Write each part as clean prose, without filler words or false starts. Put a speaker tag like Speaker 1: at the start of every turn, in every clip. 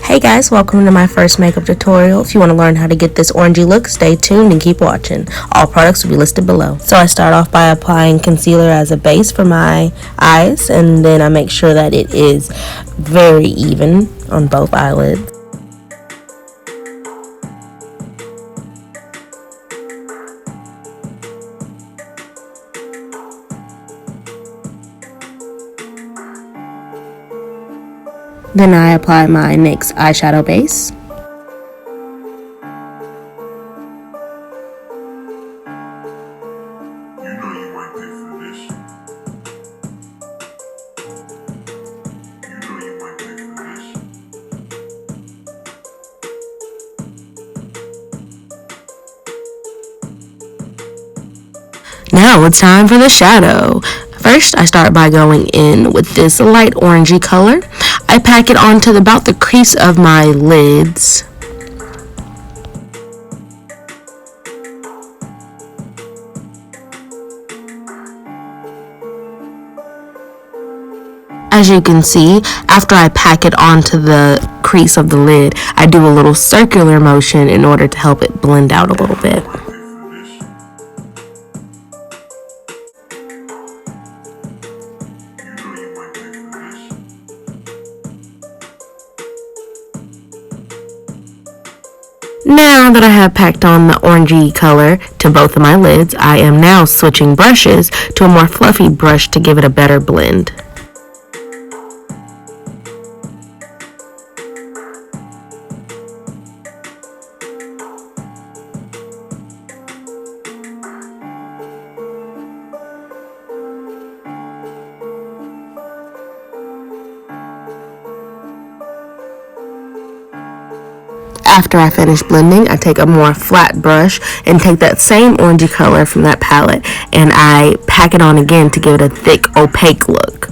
Speaker 1: Hey guys, welcome to my first makeup tutorial. If you want to learn how to get this orangey look, stay tuned and keep watching. All products will be listed below. So I start off by applying concealer as a base for my eyes, and then I make sure that it is very even on both eyelids. Then I apply my NYX eyeshadow base. Now it's time for the shadow. First, I start by going in with this light orangey color. I pack it onto about the crease of my lids. As you can see, after I pack it onto the crease of the lid, I do a little circular motion in order to help it blend out a little bit. Now that I have packed on the orangey color to both of my lids, I am now switching brushes to a more fluffy brush to give it a better blend. After I finish blending, I take a more flat brush and take that same orangey color from that palette and I pack it on again to give it a thick, opaque look.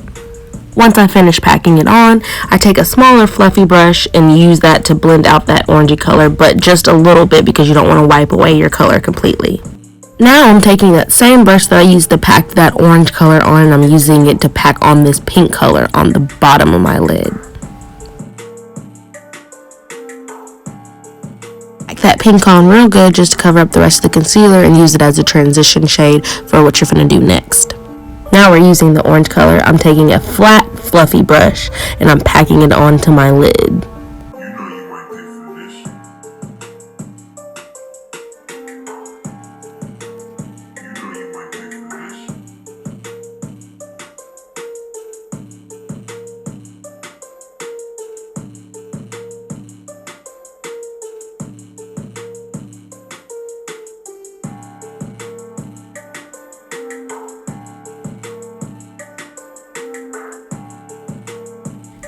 Speaker 1: Once I finish packing it on, I take a smaller fluffy brush and use that to blend out that orangey color, but just a little bit because you don't want to wipe away your color completely. Now I'm taking that same brush that I used to pack that orange color on and I'm using it to pack on this pink color on the bottom of my lid. That pink on real good just to cover up the rest of the concealer and use it as a transition shade for what you're going to do next. Now we're using the orange color. I'm taking a flat, fluffy brush and I'm packing it onto my lid.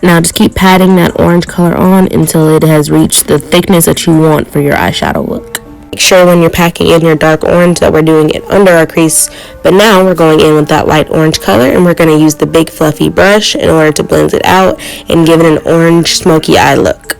Speaker 1: Now just keep patting that orange color on until it has reached the thickness that you want for your eyeshadow look. Make sure when you're packing in your dark orange that we're doing it under our crease, but now we're going in with that light orange color and we're going to use the big fluffy brush in order to blend it out and give it an orange smoky eye look.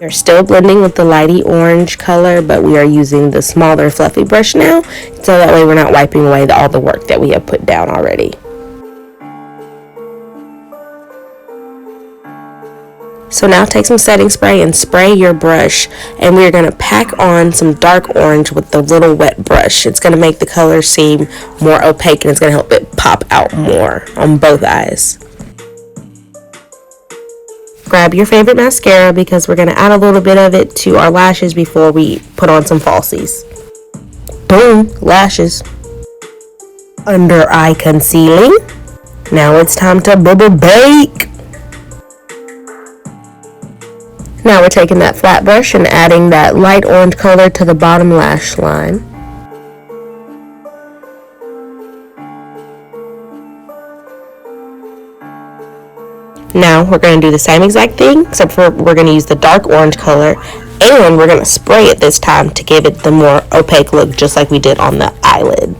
Speaker 1: We're still blending with the lighty orange color, but we are using the smaller fluffy brush now, so that way we're not wiping away all the work that we have put down already. So now take some setting spray and spray your brush, and we're going to pack on some dark orange with the little wet brush. It's going to make the color seem more opaque and it's going to help it pop out more on both eyes. Grab your favorite mascara because we're going to add a little bit of it to our lashes before we put on some falsies. Boom, lashes. Under eye concealing. Now it's time to bubble bake. Now we're taking that flat brush and adding that light orange color to the bottom lash line. Now we're going to do the same exact thing, except for we're going to use the dark orange color, and we're going to spray it this time to give it the more opaque look, just like we did on the eyelid.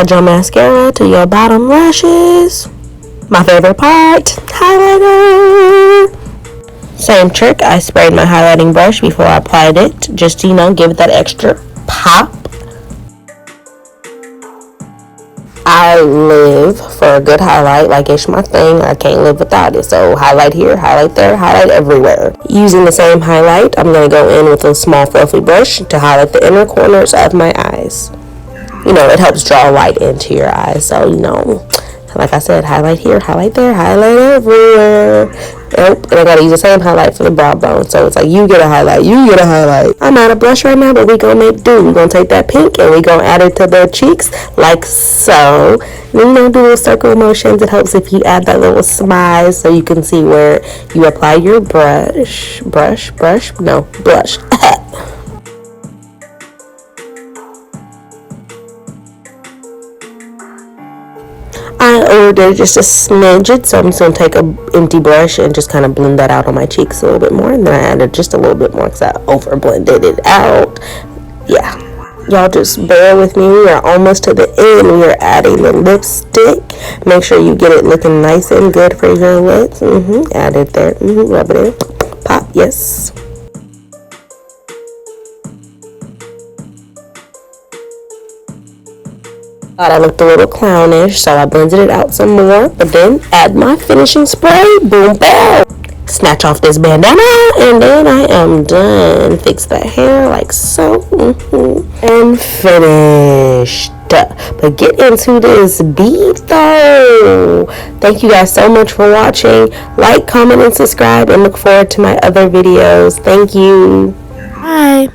Speaker 1: Add your mascara to your bottom lashes. My favorite part, highlighter. Same trick, I sprayed my highlighting brush before I applied it, just to, give it that extra pop. I live for a good highlight, like it's my thing. I can't live without it. So highlight here, highlight there, highlight everywhere. Using the same highlight, I'm going to go in with a small fluffy brush to highlight the inner corners of my eyes. It helps draw light into your eyes. So, like I said, highlight here, highlight there, highlight everywhere. And I gotta use the same highlight for the brow bone. So it's like you get a highlight, you get a highlight. I'm out of blush right now, but we gonna make do. We gonna take that pink and we gonna add it to the cheeks like so. Then do little circle motions. It helps if you add that little smile so you can see where you apply your blush. I ordered just a smidget, so I'm just going to take an empty brush and just kind of blend that out on my cheeks a little bit more. And then I added just a little bit more because I over blended it out. Yeah, y'all just bear with me. We are almost to the end. We are adding the lipstick. Make sure you get it looking nice and good for your lips. Add it there. Rub it in. Pop, yes. Thought I looked a little clownish, so I blended it out some more, but then add my finishing spray. Boom, bam. Snatch off this bandana, and then I am done. Fix the hair like so, and finished. But get into this bead though. Thank you guys so much for watching. Like, comment, and subscribe, and look forward to my other videos. Thank you. Bye.